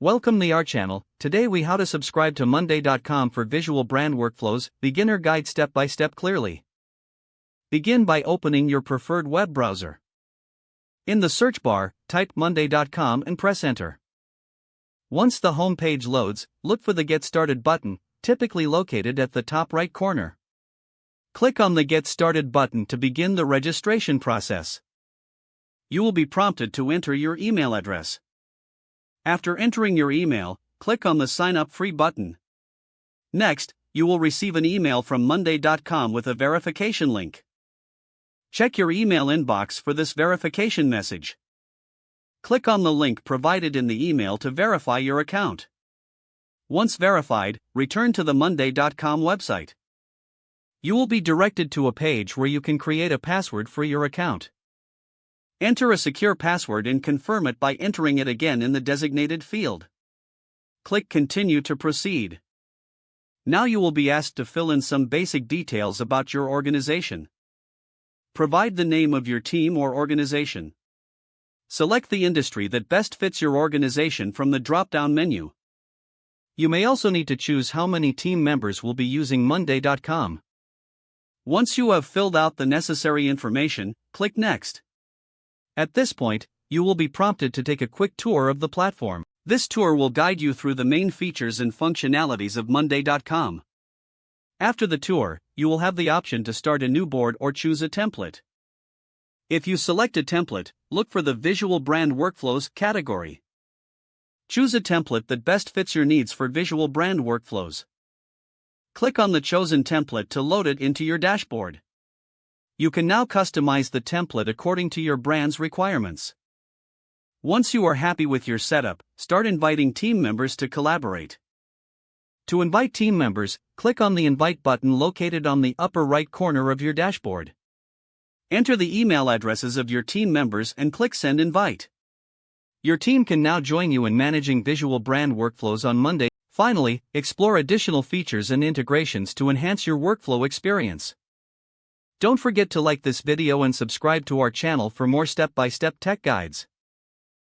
Welcome to our channel. Today we how to subscribe to monday.com for visual brand workflows, beginner guide step by step clearly. Begin by opening your preferred web browser. In the search bar, type monday.com and press enter. Once the home page loads, look for the Get Started button, typically located at the top right corner. Click on the Get Started button to begin the registration process. You will be prompted to enter your email address. After entering your email, click on the Sign Up Free button. Next, you will receive an email from monday.com with a verification link. Check your email inbox for this verification message. Click on the link provided in the email to verify your account. Once verified, return to the monday.com website. You will be directed to a page where you can create a password for your account. Enter a secure password and confirm it by entering it again in the designated field. Click Continue to proceed. Now you will be asked to fill in some basic details about your organization. Provide the name of your team or organization. Select the industry that best fits your organization from the drop-down menu. You may also need to choose how many team members will be using monday.com. Once you have filled out the necessary information, click Next. At this point, you will be prompted to take a quick tour of the platform. This tour will guide you through the main features and functionalities of monday.com. After the tour, you will have the option to start a new board or choose a template. If you select a template, look for the Visual Brand Workflows category. Choose a template that best fits your needs for visual brand workflows. Click on the chosen template to load it into your dashboard. You can now customize the template according to your brand's requirements. Once you are happy with your setup, start inviting team members to collaborate. To invite team members, click on the Invite button located on the upper right corner of your dashboard. Enter the email addresses of your team members and click Send Invite. Your team can now join you in managing visual brand workflows on Monday. Finally, explore additional features and integrations to enhance your workflow experience. Don't forget to like this video and subscribe to our channel for more step-by-step tech guides.